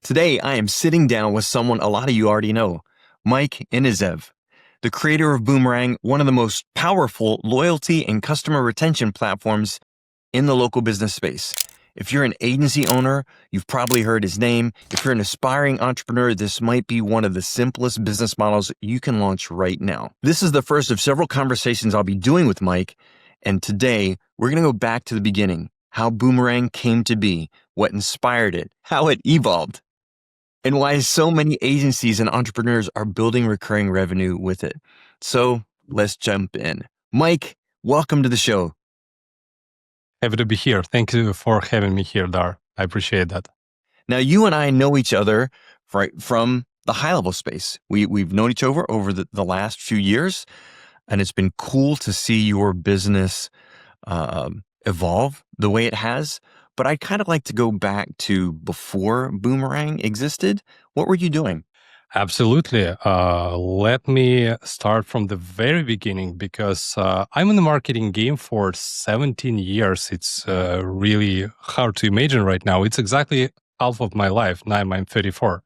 Today, I am sitting down with someone a lot of you already know, Mike Inazev, the creator of Boomerang, one of the most powerful loyalty and customer retention platforms in the local business space. If you're an agency owner, you've probably heard his name. If you're an aspiring entrepreneur, this might be one of the simplest business models you can launch right now. This is the first of several conversations I'll be doing with Mike. And today, we're going to go back to the beginning, how Boomerang came to be, what inspired it, how it evolved, and why so many agencies and entrepreneurs are building recurring revenue with it. So let's jump in. Mike, welcome to the show. Happy to be here. Thank you for having me here, Dar. I appreciate that. Now, you and I know each other from the HighLevel space. We've known each other over the last few years, and it's been cool to see your business evolve the way it has. But I'd kind of like to go back to before Boomerang existed. What were you doing? Absolutely. Let me start from the very beginning because I'm in the marketing game for 17 years. It's really hard to imagine right now. It's exactly half of my life. Now I'm 34.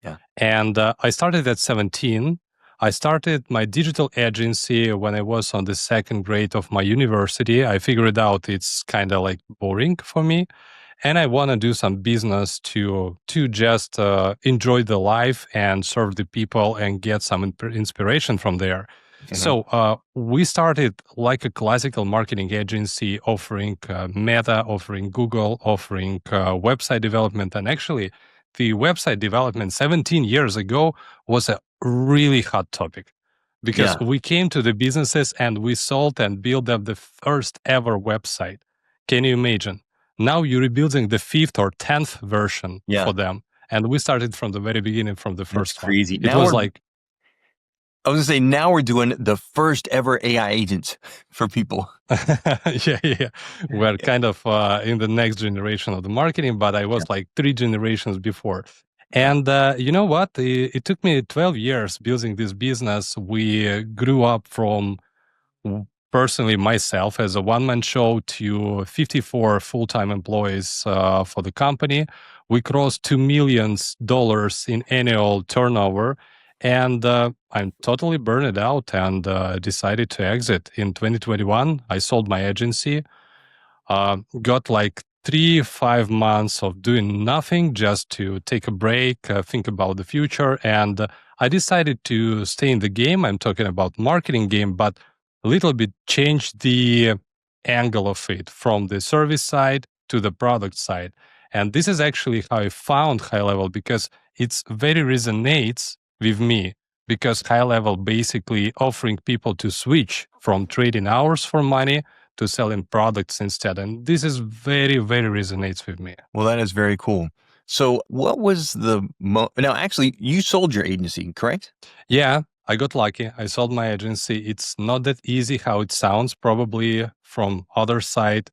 Yeah. And I started at 17. I started my digital agency when I was on the second grade of my university. I figured out it's kind of like boring for me. And I want to do some business to just enjoy the life and serve the people and get some inspiration from there. Mm-hmm. So we started like a classical marketing agency offering Meta, offering Google, offering website development. And actually, the website development 17 years ago was a really hot topic because we came to the businesses and we sold and built up the first ever website. Can you imagine? Now you're rebuilding the 5th or 10th version for them. And we started from the very beginning, from the first That's crazy. one. It was like... I was going to say, now we're doing the first ever AI agents for people. Yeah. We're kind of in the next generation of the marketing, but I was like 3 generations before. And you know what? It took me 12 years building this business. We grew up from... personally, myself as a one-man show to 54 full-time employees for the company. We crossed $2 million in annual turnover, and I'm totally burned out and decided to exit. In 2021, I sold my agency, got like 3-5 months of doing nothing just to take a break, think about the future, and I decided to stay in the game. I'm talking about marketing game, but a little bit change the angle of it from the service side to the product side. And this is actually how I found HighLevel, because it's very resonates with me, because HighLevel basically offering people to switch from trading hours for money to selling products instead. And this is very, very resonates with me. Well, that is very cool. So what was now actually you sold your agency, correct? Yeah. I got lucky. I sold my agency. It's not that easy how it sounds, probably from other side.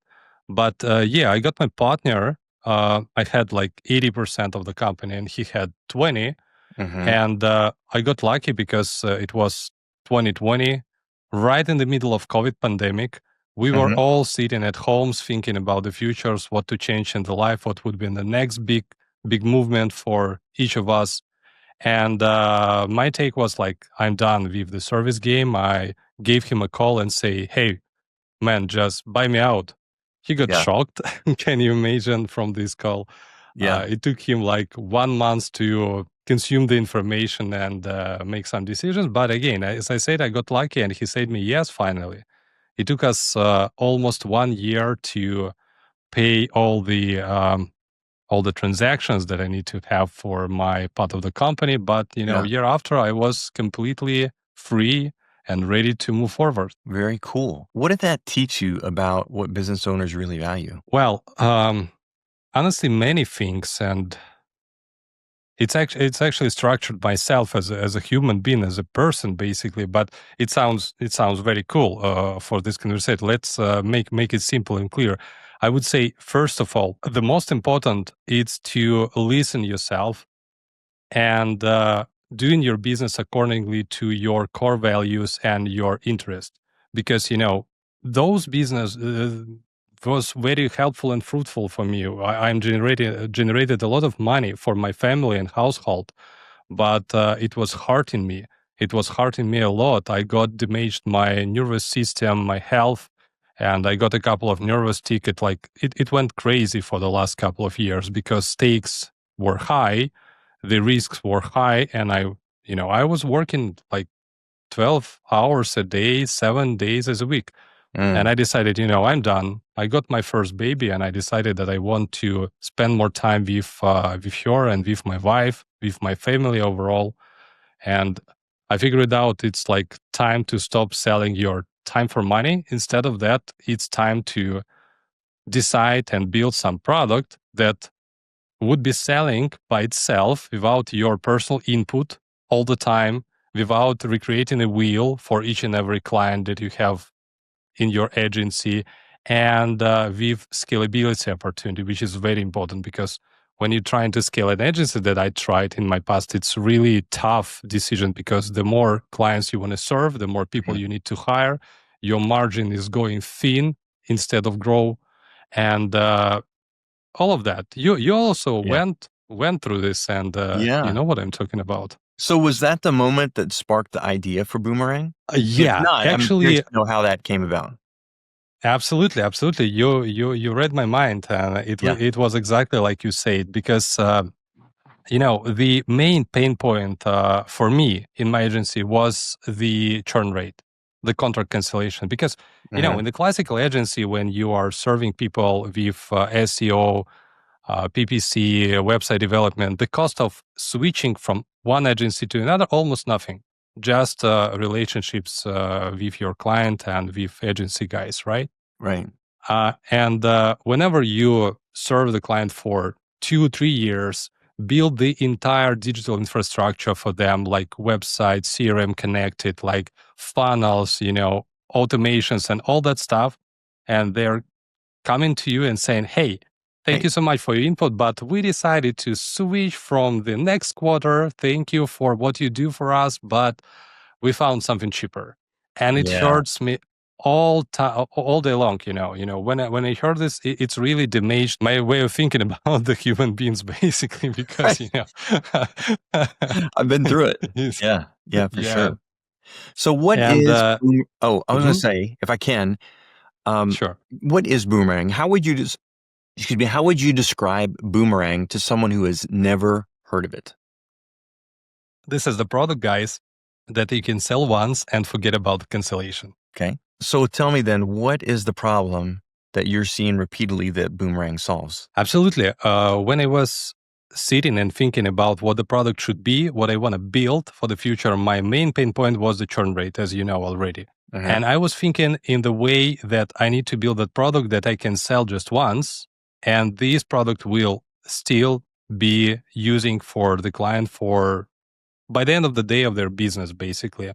But I got my partner. I had like 80% of the company and he had 20. Mm-hmm. And I got lucky because it was 2020, right in the middle of COVID pandemic. We were all sitting at homes thinking about the futures, what to change in the life, what would be the next big movement for each of us. And my take was like, I'm done with the service game. I gave him a call and say, hey, man, just buy me out. He got shocked. Can you imagine from this call? Yeah. It took him like 1 month to consume the information and make some decisions. But again, as I said, I got lucky and he said me, yes, finally. It took us almost 1 year to pay all the transactions that I need to have for my part of the company. But, year after, I was completely free and ready to move forward. Very cool. What did that teach you about what business owners really value? Well, honestly, many things. And it's actually structured myself as a human being, as a person, basically. But it sounds very cool for this conversation. Let's make it simple and clear. I would say, first of all, the most important is to listen yourself and doing your business accordingly to your core values and your interest. Because, those business, was very helpful and fruitful for me. I'm generated a lot of money for my family and household, but it was hurting me. It was hurting me a lot. I got damaged my nervous system, my health, and I got a couple of nervous tickets. Like it went crazy for the last couple of years because stakes were high, the risks were high, and I was working like 12 hours a day, 7 days a week. And I decided, I'm done. I got my first baby, and I decided that I want to spend more time with her and with my wife, with my family overall. And I figured out it's like time to stop selling your time for money. Instead of that, it's time to decide and build some product that would be selling by itself without your personal input all the time, without recreating a wheel for each and every client that you have in your agency, and with scalability opportunity, which is very important because when you're trying to scale an agency that I tried in my past, it's really tough decision because the more clients you want to serve, the more people you need to hire, your margin is going thin instead of grow, and all of that. You also went through this, and you know what I'm talking about. So was that the moment that sparked the idea for Boomerang? If Yeah, not, I'm actually, curious to know how that came about. absolutely. You read my mind, and it was exactly like you said, because the main pain point for me in my agency was the churn rate, the contract cancellation. Because in the classical agency, when you are serving people with SEO, PPC, website development, the cost of switching from one agency to another, almost nothing. Just relationships with your client and with agency guys, right? Right. And whenever you serve the client for 2-3 years, build the entire digital infrastructure for them, like website, CRM connected, like funnels, automations and all that stuff. And they're coming to you and saying, hey, thank you so much for your input, but we decided to switch from the next quarter. Thank you for what you do for us, but we found something cheaper. And it hurts me all day long. When I heard this, it's really damaged my way of thinking about the human beings, basically, because I've been through it. Yeah, for sure. So what and, is I was going to mhm. say, if I can, Sure. what is Boomerang? How would you how would you describe Boomerang to someone who has never heard of it? This is the product, guys, that you can sell once and forget about the cancellation. Okay. So tell me then, what is the problem that you're seeing repeatedly that Boomerang solves? Absolutely. When I was sitting and thinking about what the product should be, what I want to build for the future, my main pain point was the churn rate, as you know already. And I was thinking in the way that I need to build a product that I can sell just once, and this product will still be using for the client for by the end of the day of their business, basically.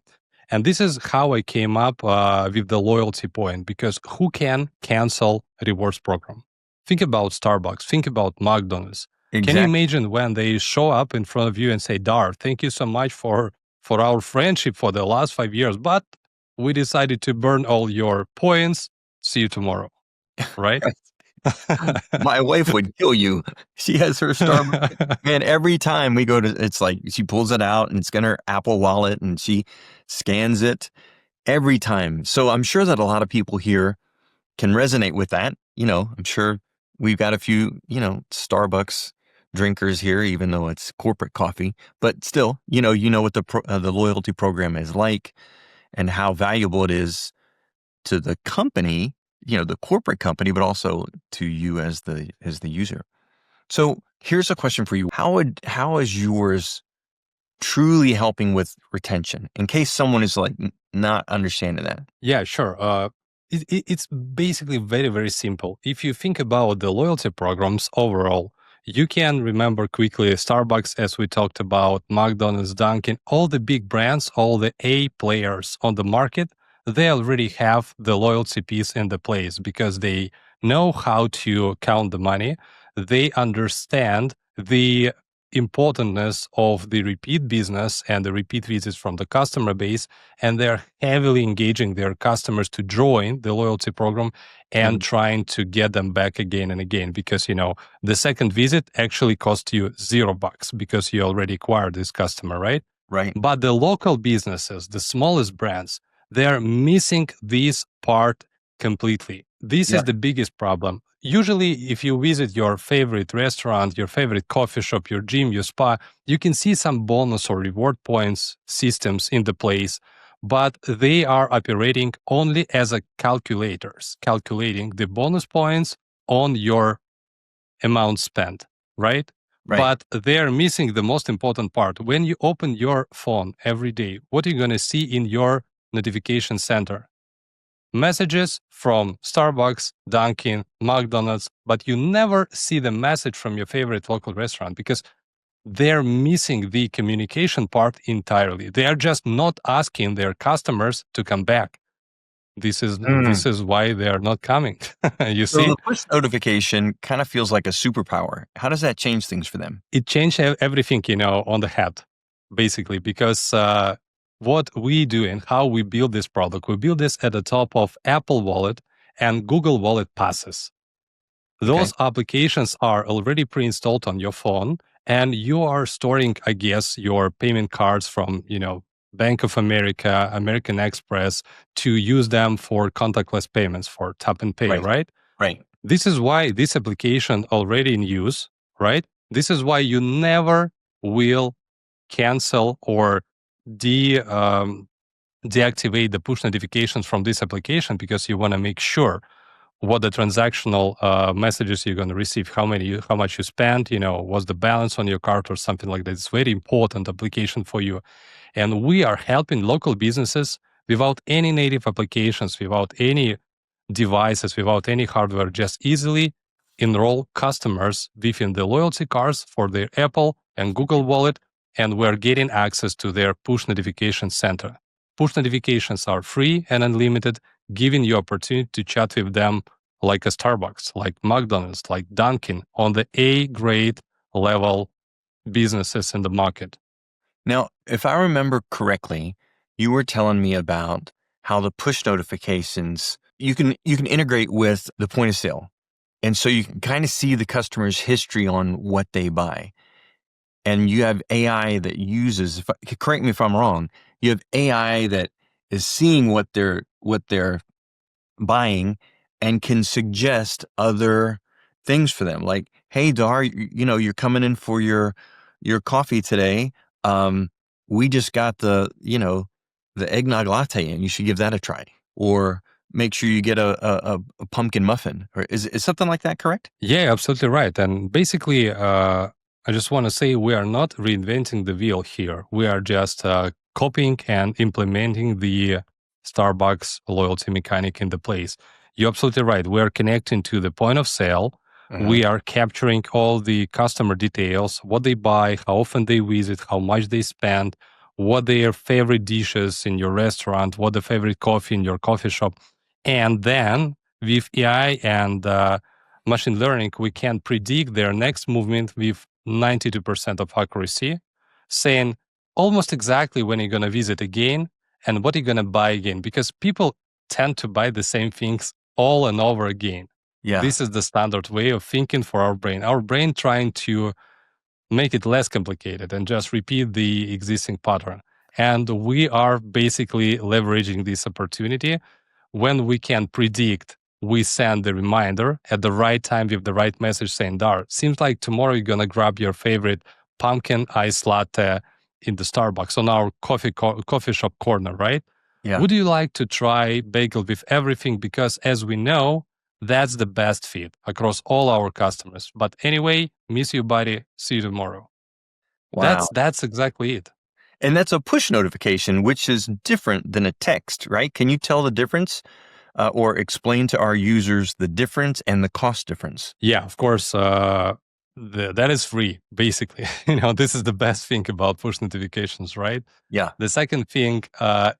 And this is how I came up with the loyalty point, because who can cancel a rewards program? Think about Starbucks, think about McDonald's. Exactly. Can you imagine when they show up in front of you and say, Dar, thank you so much for our friendship for the last 5 years, but we decided to burn all your points. See you tomorrow. Right? My wife would kill you. She has her Starbucks. Man, every time we go to, it's like she pulls it out and it's got her Apple Wallet and she scans it every time. So I'm sure that a lot of people here can resonate with that. I'm sure we've got a few, Starbucks drinkers here, even though it's corporate coffee. But still, you know what the loyalty program is like and how valuable it is to the company, the corporate company, but also to you as the user. So here's a question for you. How is yours truly helping with retention, in case someone is like not understanding that? Yeah, sure. It's basically very, very simple. If you think about the loyalty programs overall, you can remember quickly Starbucks, as we talked about, McDonald's, Dunkin', all the big brands, all the A players on the market, they already have the loyalty piece in the place because they know how to count the money. They understand the importantness of the repeat business and the repeat visits from the customer base, and they're heavily engaging their customers to join the loyalty program and trying to get them back again and again, because the second visit actually costs you $0 because you already acquired this customer, right? Right. But the local businesses, the smallest brands, they're missing this part completely. This is the biggest problem. Usually, if you visit your favorite restaurant, your favorite coffee shop, your gym, your spa, you can see some bonus or reward points systems in the place, but they are operating only as a calculators, calculating the bonus points on your amount spent, right? But they're missing the most important part. When you open your phone every day, what are you going to see in your notification center? Messages from Starbucks, Dunkin', McDonald's, but you never see the message from your favorite local restaurant because they're missing the communication part entirely. They are just not asking their customers to come back. This is why they are not coming. You So see? the push notification kind of feels like a superpower. How does that change things for them? It changed everything, on the head, basically, because what we do and how we build this product, we build this at the top of Apple Wallet and Google Wallet passes. Those applications are already pre-installed on your phone, and you are storing, I guess, your payment cards from, Bank of America, American Express, to use them for contactless payments, for tap and pay, right? Right. This is why this application already in use, right? This is why you never will cancel or deactivate the push notifications from this application, because you want to make sure what the transactional messages you're going to receive, how much you spent, what's the balance on your card or something like that. It's very important application for you. And we are helping local businesses without any native applications, without any devices, without any hardware, just easily enroll customers within the loyalty cards for their Apple and Google Wallet, and we're getting access to their push notification center. Push notifications are free and unlimited, giving you opportunity to chat with them like a Starbucks, like McDonald's, like Dunkin', on the A-grade level businesses in the market. Now, if I remember correctly, you were telling me about how the push notifications, you can integrate with the point of sale. And so you can kind of see the customer's history on what they buy. And you have AI that uses, correct me if I'm wrong, you have AI that is seeing what they're buying and can suggest other things for them. Like, hey, Dar, you're coming in for your coffee today. We just got the eggnog latte, and you should give that a try. Or make sure you get a pumpkin muffin. Or is something like that correct? Yeah, absolutely right. And basically, I just want to say we are not reinventing the wheel here. We are just copying and implementing the Starbucks loyalty mechanic in the place. You're absolutely right. We are connecting to the point of sale. We are capturing all the customer details, what they buy, how often they visit, how much they spend, what their favorite dishes in your restaurant, what the favorite coffee in your coffee shop. And then with AI and machine learning, we can predict their next movement with 92% of accuracy, saying almost exactly when you're going to visit again and what you're going to buy again, because people tend to buy the same things all and over again. Yeah. This is the standard way of thinking for our brain. Our brain trying to make it less complicated and just repeat the existing pattern. And we are basically leveraging this opportunity. When we can predict, we send the reminder at the right time with the right message saying, Dar, seems like tomorrow you're going to grab your favorite pumpkin ice latte in the Starbucks on our coffee shop corner, right? Yeah. Would you like to try bagel with everything? Because as we know, that's the best fit across all our customers. But anyway, miss you, buddy. See you tomorrow. Wow. That's exactly it. And that's a push notification, which is different than a text, right? Can you tell the difference or explain to our users the difference and the cost difference? Yeah, of course. That is free, basically. This is the best thing about push notifications, right? Yeah. The second thing,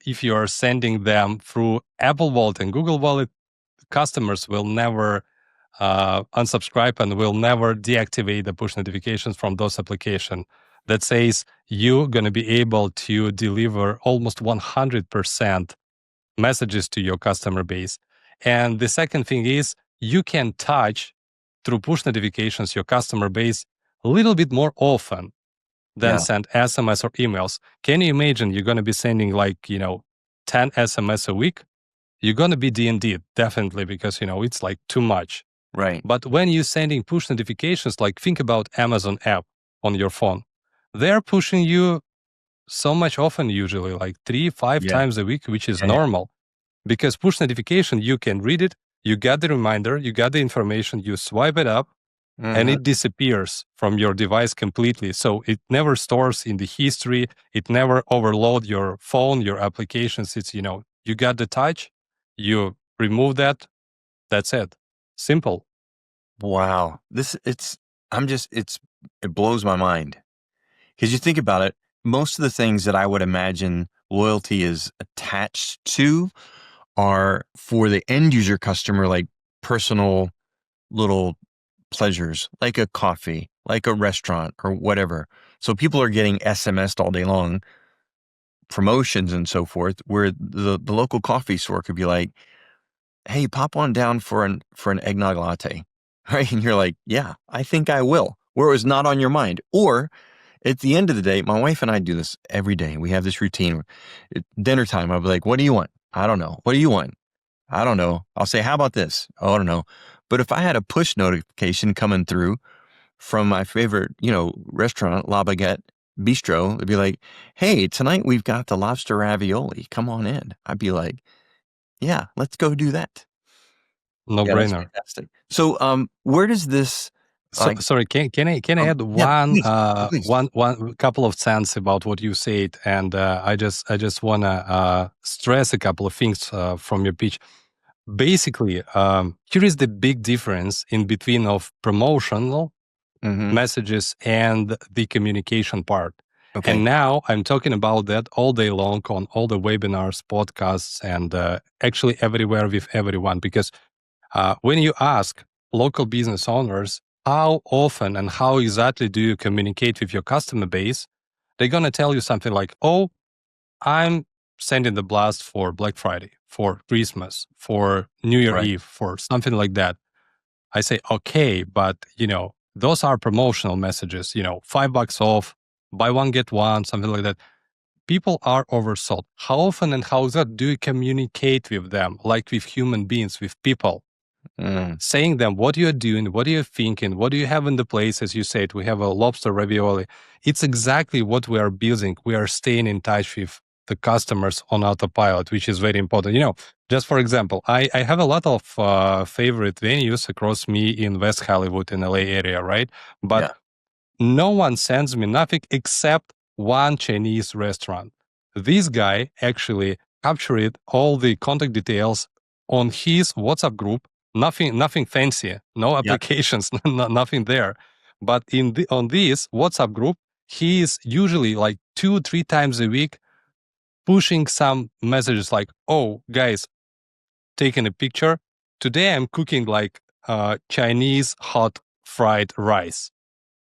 if you are sending them through Apple Wallet and Google Wallet, customers will never unsubscribe and will never deactivate the push notifications from those applications. That says you're going to be able to deliver almost 100% messages to your customer base. And the second thing is you can touch through push notifications your customer base a little bit more often than send SMS or emails. Can you imagine you're going to be sending 10 SMS a week? You're going to be D&D, definitely, because, it's like too much. Right. But when you're sending push notifications, like think about Amazon app on your phone. They're pushing you so much often, usually like 3-5 times a week, which is normal. Because push notification, you can read it, you get the reminder, you get the information, you swipe it up, and it disappears from your device completely. So it never stores in the history. It never overload your phone, your applications. It's, you got the touch, you remove that, that's it. Simple. Wow. It blows my mind. Because you think about it, most of the things that I would imagine loyalty is attached to are for the end user customer, like personal little pleasures, like a coffee, like a restaurant or whatever. So people are getting SMS'd all day long, promotions and so forth, where the local coffee store could be like, hey, pop on down for an eggnog latte, right? And you're like, yeah, I think I will, where it was not on your mind. Or at the end of the day, my wife and I do this every day. We have this routine. At dinner time, I'll be like, what do you want? I don't know. What do you want? I don't know. I'll say, how about this? Oh, I don't know. But if I had a push notification coming through from my favorite, restaurant, La Baguette Bistro, it'd be like, hey, tonight we've got the lobster ravioli. Come on in. I'd be like, yeah, let's go do that. No Yeah, that's brainer. fantastic. So, where does this? Sorry, can I add one couple of cents about what you said, and I just wanna stress a couple of things from your pitch. Basically, here is the big difference in between of promotional messages and the communication part. Okay. And now I'm talking about that all day long on all the webinars, podcasts, and actually everywhere with everyone. Because when you ask local business owners, how often and how exactly do you communicate with your customer base, they're going to tell you something like, oh, I'm sending the blast for Black Friday, for Christmas, for New Year Eve, for something like that. I say, okay, but those are promotional messages, $5 off, buy one, get one, something like that. People are oversold. How often and how exactly do you communicate with them, like with human beings, with people? Saying them what you're doing, what you're thinking, what do you have in the place. As you said, we have a lobster ravioli. It's exactly what we are building. We are staying in touch with the customers on autopilot, which is very important. Just for example, I have a lot of favorite venues across me in West Hollywood in LA area, right? But no one sends me nothing except one Chinese restaurant. This guy actually captured all the contact details on his WhatsApp group. Nothing fancy, no applications, nothing there. But on this WhatsApp group, he is usually like 2-3 times a week pushing some messages like, oh, guys, taking a picture. Today I'm cooking like Chinese hot fried rice.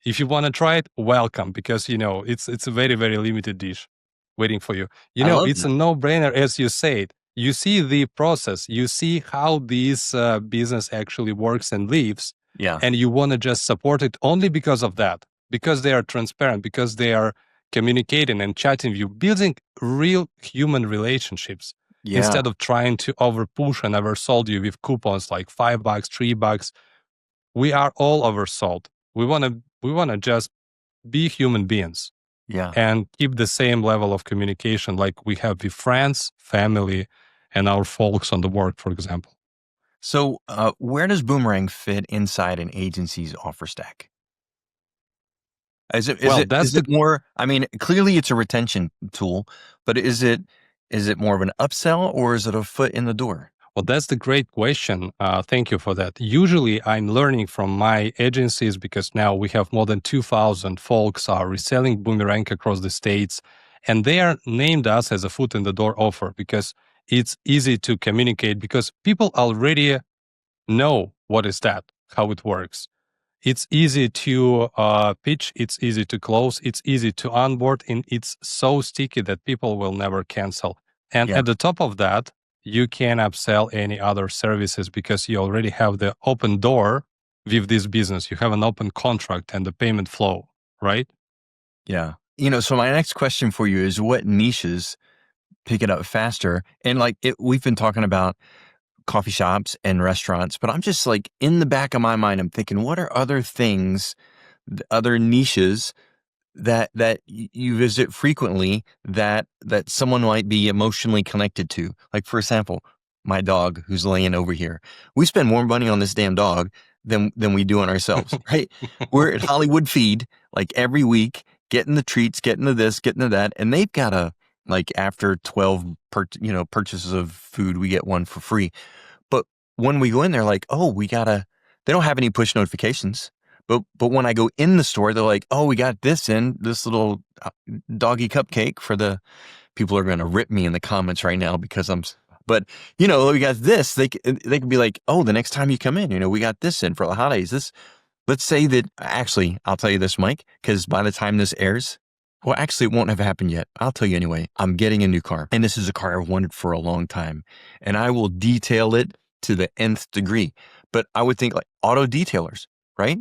If you want to try it, welcome, because it's a very, very limited dish waiting for you. It's a no-brainer, as you said. You see the process, you see how this business actually works and lives, and you want to just support it only because of that, because they are transparent, because they are communicating and chatting with you, building real human relationships instead of trying to overpush and oversold you with coupons like $5, $3. We are all oversold. We want to just be human beings. And keep the same level of communication like we have with friends, family, and our folks on the work, for example. So where does Boomerang fit inside an agency's offer stack? Is it more, I mean, clearly it's a retention tool, but is it more of an upsell or is it a foot in the door? Well, that's the great question. Thank you for that. Usually I'm learning from my agencies because now we have more than 2,000 folks are reselling Boomerang across the States, and they are named us as a foot in the door offer because it's easy to communicate because people already know what is that. how it works. It's easy to pitch, it's easy to close, it's easy to onboard, and it's so sticky that people will never cancel. And Yeah. at the top of that, you can upsell any other services because you already have the open door with this business. You have an open contract and the payment flow, right? Yeah. So my next question for you is what niches pick it up faster? And we've been talking about coffee shops and restaurants, but I'm just like in the back of my mind, I'm thinking, what are other things, other niches that you visit frequently that someone might be emotionally connected to? Like, for example, my dog who's laying over here. We spend more money on this damn dog than we do on ourselves, right? We're at Hollywood Feed like every week, getting the treats, getting to this, getting to that, and they've got after 12 purchases of food, we get one for free. But when we go in there, like, oh, they don't have any push notifications. But when I go in the store, they're like, oh, we got this little doggy cupcake for the people are going to rip me in the comments right now because but we got this. They could be like, oh, the next time you come in, we got this in for the holidays. Let's say that actually, I'll tell you this, Mike, because by the time this airs, well, actually, it won't have happened yet. I'll tell you anyway. I'm getting a new car, and this is a car I've wanted for a long time, and I will detail it to the nth degree. But I would think like auto detailers, right?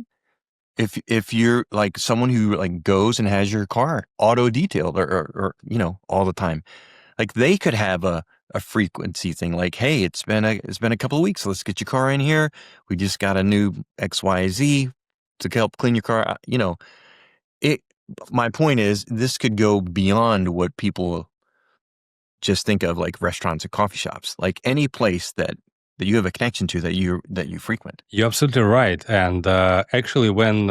If you're like someone who like goes and has your car auto detailed or all the time, like they could have a frequency thing like, hey, it's been a couple of weeks. Let's get your car in here. We just got a new XYZ to help clean your car. My point is this could go beyond what people just think of like restaurants or coffee shops, like any place that you have a connection to that you frequent. You're absolutely right. And actually, when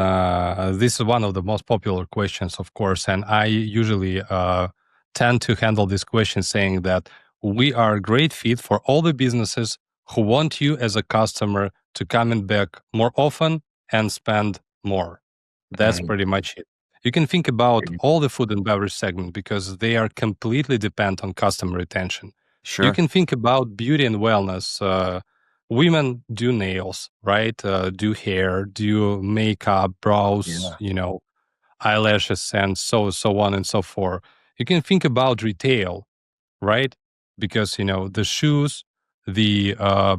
this is one of the most popular questions, of course, and I usually tend to handle this question saying that we are a great fit for all the businesses who want you as a customer to come in back more often and spend more. That's Right. pretty much it. You can think about all the food and beverage segment because they are completely dependent on customer retention. You Sure. can think about beauty and wellness. Women do nails, right? Do hair, do makeup, brows, Yeah. eyelashes, and so on and so forth. You can think about retail, right? Because the shoes, the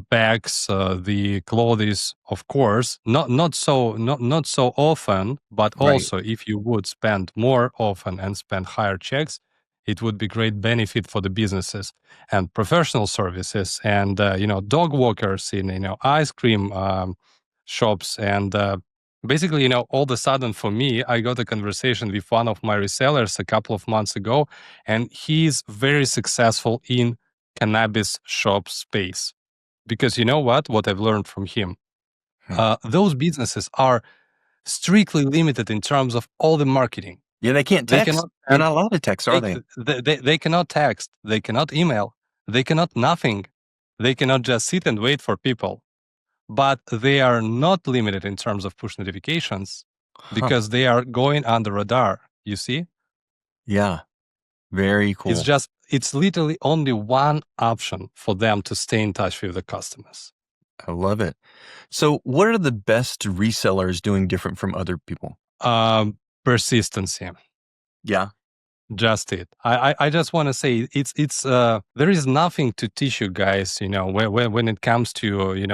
bags, the clothes, of course, not so often, but Right. also if you would spend more often and spend higher checks, it would be great benefit for the businesses and professional services and dog walkers in ice cream shops and basically all of a sudden for me I got a conversation with one of my resellers a couple of months ago, and he's very successful in cannabis shop space because you know what I've learned from him. Those businesses are strictly limited in terms of all the marketing. Yeah, they can't They text. cannot They're not allowed to text, are they? they cannot text, they cannot email, they cannot nothing. They cannot just sit and wait for people. But they are not limited in terms of push notifications Huh. because they are going under radar. You see? Yeah. Very cool. It's literally only one option for them to stay in touch with the customers. I love it. So what are the best resellers doing different from other people? Persistency. Yeah. Just it. I just want to say it's there is nothing to teach you guys, when it comes to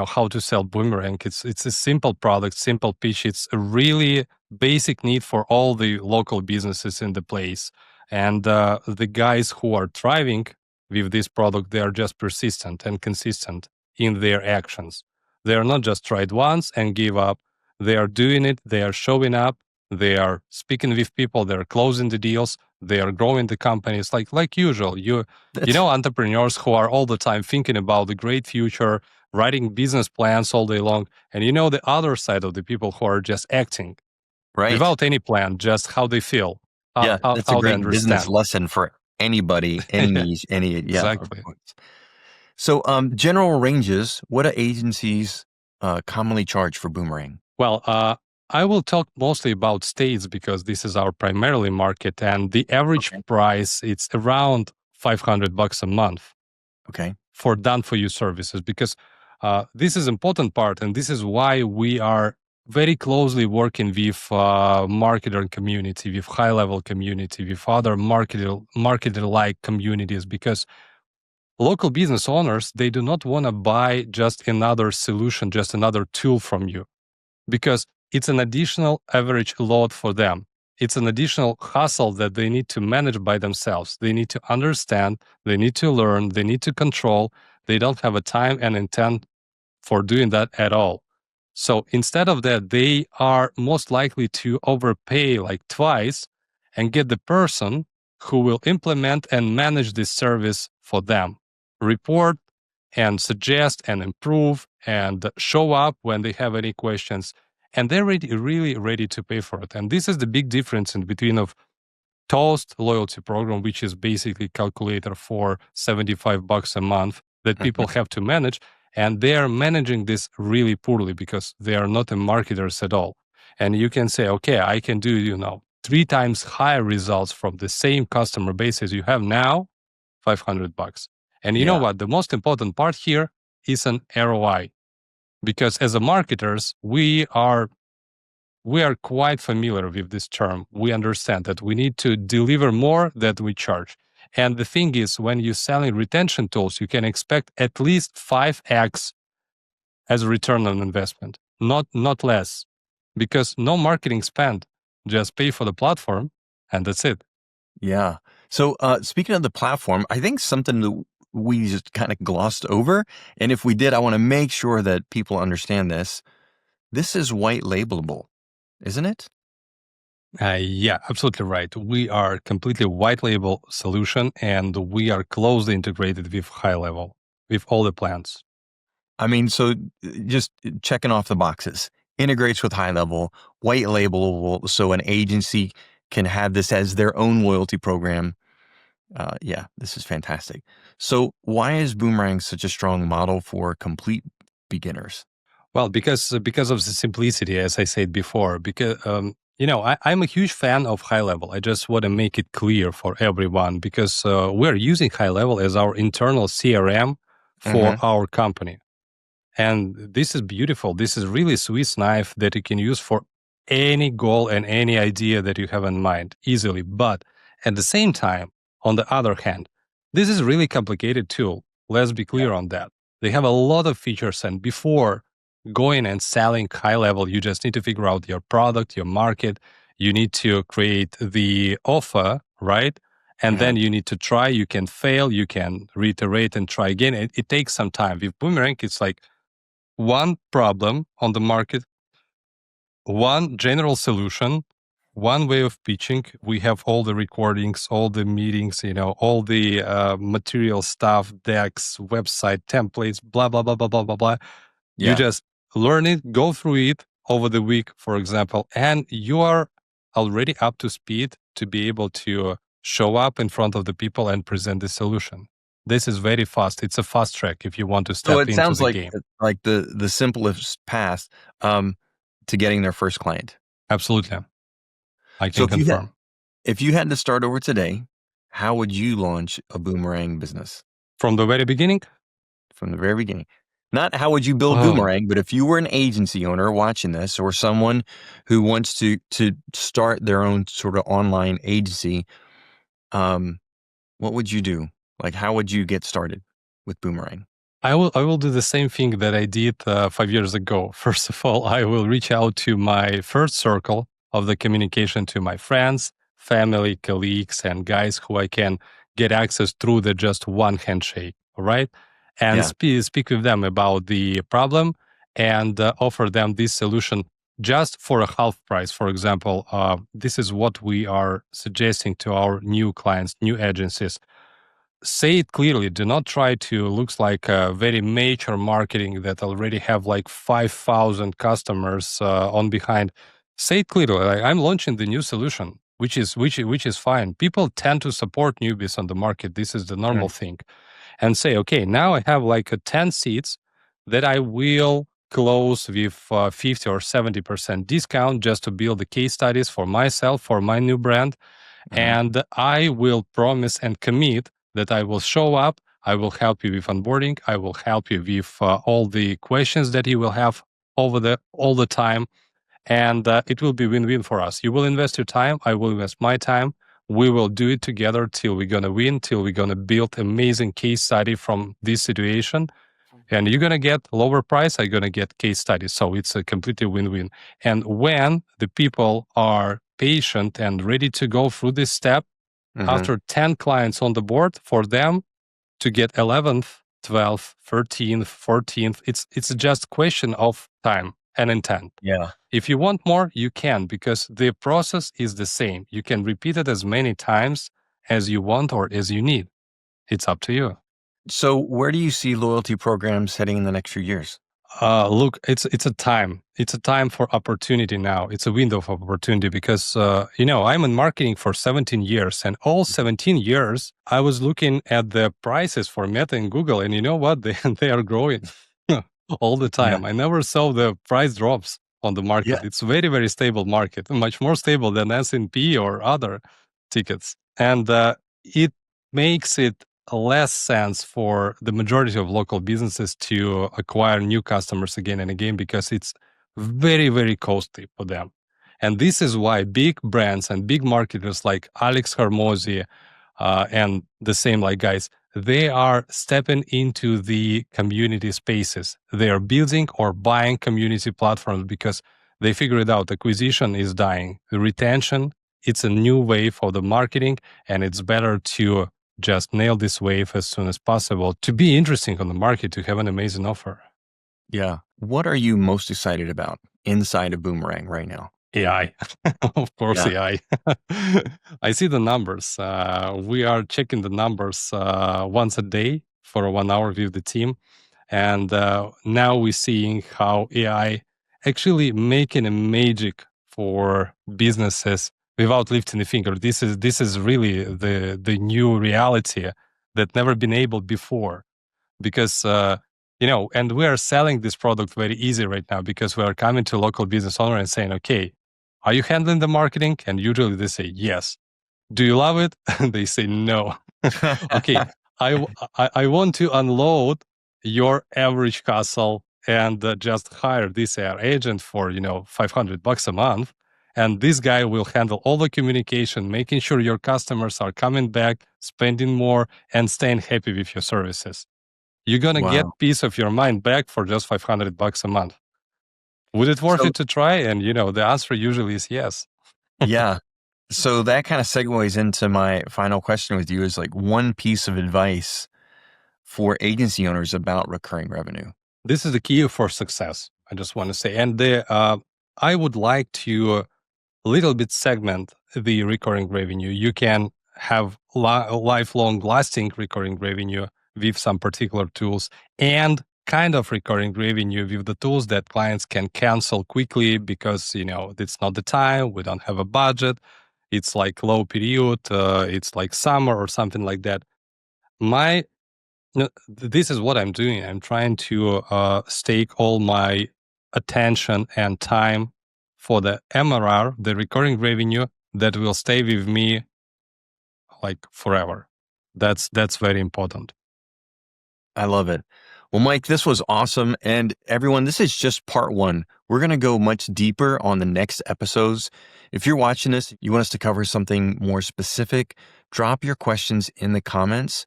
how to sell Boomerang. It's a simple product, simple pitch. It's a really basic need for all the local businesses in the place. And the guys who are thriving with this product, they are just persistent and consistent in their actions. They are not just tried once and give up. They are doing it. They are showing up. They are speaking with people. They are closing the deals. They are growing the companies like usual. Entrepreneurs who are all the time thinking about the great future, writing business plans all day long, and the other side of the people who are just acting Right. without any plan, just how they feel, Yeah, that's a how they great business understand. lesson for anybody, any niche, yeah, of Exactly. course. So, general ranges, what do agencies commonly charge for Boomerang? Well, I will talk mostly about states because this is our primarily market, and the average Okay. price it's around $500 a month Okay. for done for you services because This is important part, and this is why we are very closely working with marketer community, with HighLevel community, with other marketer-like communities, because local business owners, they do not want to buy just another solution, just another tool from you, because it's an additional average load for them. It's an additional hustle that they need to manage by themselves. They need to understand, they need to learn, they need to control. They don't have a time and intent for doing that at all. So instead of that, they are most likely to overpay like twice and get the person who will implement and manage this service for them, report and suggest and improve and show up when they have any questions. And they're really ready to pay for it. And this is the big difference in between of Toast loyalty program, which is basically calculator for $75 a month that people have to manage. And they are managing this really poorly because they are not marketers at all. And you can say, okay, I can do, 3 times higher results from the same customer base as you have now, $500. And you know what? The most important part here is an ROI. Because as a marketers, we are quite familiar with this term. We understand that we need to deliver more than we charge. And the thing is, when you're selling retention tools, you can expect at least 5x as a return on investment, not less, because no marketing spend, just pay for the platform, and that's it. Yeah. So speaking of the platform, I think something that we just kind of glossed over, and if we did, I want to make sure that people understand this. This is white labelable, isn't it? Yeah, absolutely right. We are completely white label solution, and we are closely integrated with HighLevel, with all the plans. I mean, so just checking off the boxes. Integrates with HighLevel, white labelable, so an agency can have this as their own loyalty program. Yeah, this is fantastic. So why is Boomerang such a strong model for complete beginners? Well, because of the simplicity, as I said before, because I'm a huge fan of HighLevel. I just want to make it clear for everyone because we're using HighLevel as our internal CRM for our company. And this is beautiful. This is really Swiss knife that you can use for any goal and any idea that you have in mind easily. But at the same time, on the other hand, this is a really complicated tool. Let's be clear on that. They have a lot of features, and before going and selling HighLevel, you just need to figure out your product, your market. You need to create the offer, right? And then you need to try. You can fail. You can reiterate and try again. It takes some time. With Boomerang, it's like one problem on the market, one general solution, one way of pitching. We have all the recordings, all the meetings, all the material stuff, decks, website templates, blah, blah, blah, blah, blah, blah, blah. You just learn it, go through it over the week, for example, and you are already up to speed to be able to show up in front of the people and present the solution. This is very fast. It's a fast track if you want to step into the game. So it sounds like the simplest path to getting their first client. Absolutely. I can confirm. If you had to start over today, how would you launch a Boomerang business? From the very beginning? From the very beginning. Not how would you build Boomerang, but if you were an agency owner watching this or someone who wants to start their own sort of online agency, what would you do? Like, how would you get started with Boomerang? I will do the same thing that I did 5 years ago. First of all, I will reach out to my first circle of the communication, to my friends, family, colleagues, and guys who I can get access through the just one handshake, all right? And speak with them about the problem and offer them this solution just for a half price. For example, this is what we are suggesting to our new clients, new agencies. Say it clearly. Do not try to look like a very major marketing that already have like 5,000 customers on behind. Say it clearly. Like, I'm launching the new solution, which is fine. People tend to support newbies on the market. This is the normal thing. And say, okay, now I have like 10 seats that I will close with 50 or 70% discount just to build the case studies for myself, for my new brand. And I will promise and commit that I will show up, I will help you with onboarding. I will help you with all the questions that you will have all the time. And it will be win-win for us. You will invest your time. I will invest my time. We will do it together till we're going to win, till we're going to build amazing case study from this situation. And you're going to get lower price. I'm going to get case studies. So it's a completely win-win. And when the people are patient and ready to go through this step, after 10 clients on the board, for them to get 11th, 12th, 13th, 14th, it's just a question of time and intent. Yeah. If you want more, you can, because the process is the same. You can repeat it as many times as you want or as you need. It's up to you. So where do you see loyalty programs heading in the next few years? Look, it's a time. It's a time for opportunity now. It's a window of opportunity because, I'm in marketing for 17 years, and all 17 years, I was looking at the prices for Meta and Google, and you know what? They are growing all the time. I never saw the price drops on the market. Yeah. It's very, very stable market, much more stable than S&P or other tickets. And it makes it less sense for the majority of local businesses to acquire new customers again and again because it's very, very costly for them. And this is why big brands and big marketers like Alex Hormozy and the same like guys, they are stepping into the community spaces. They are building or buying community platforms because they figure it out. Acquisition is dying. The retention, it's a new wave of the marketing, and it's better to just nail this wave as soon as possible to be interesting on the market, to have an amazing offer. Yeah. What are you most excited about inside of Boomerang right now? AI, of course, Yeah. AI. I see the numbers. We are checking the numbers once a day for 1 hour with the team. And now we're seeing how AI actually making a magic for businesses without lifting a finger. This is really the new reality that never been able before, because and we are selling this product very easy right now because we are coming to local business owner and saying, okay, are you handling the marketing? And usually they say yes. Do you love it? They say no. Okay, I want to unload your average hustle and just hire this AR agent for $500 a month, and this guy will handle all the communication, making sure your customers are coming back, spending more, and staying happy with your services. You're gonna get peace of your mind back for just $500 a month. Would it worth it to try? And the answer usually is yes. Yeah. So that kind of segues into my final question with you, is like one piece of advice for agency owners about recurring revenue. This is the key for success, I just want to say. And I would like to a little bit segment the recurring revenue. You can have lifelong lasting recurring revenue with some particular tools, and kind of recurring revenue with the tools that clients can cancel quickly because, it's not the time, we don't have a budget, it's like low period, it's like summer or something like that. This is what I'm doing. I'm trying to stake all my attention and time for the MRR, the recurring revenue that will stay with me like forever. That's very important. I love it. Well, Mike, this was awesome. And everyone, this is just part one. We're going to go much deeper on the next episodes. If you're watching this, you want us to cover something more specific, drop your questions in the comments.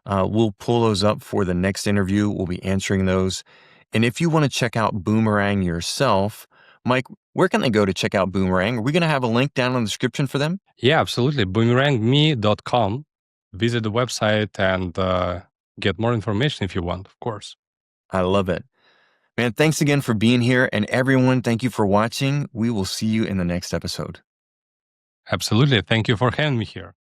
We'll pull those up for the next interview. We'll be answering those. And if you want to check out Boomerang yourself, Mike, where can they go to check out Boomerang? Are we going to have a link down in the description for them? Yeah, absolutely. BoomerangMe.com. Visit the website and get more information if you want, of course. I love it. Man, thanks again for being here. And everyone, thank you for watching. We will see you in the next episode. Absolutely. Thank you for having me here.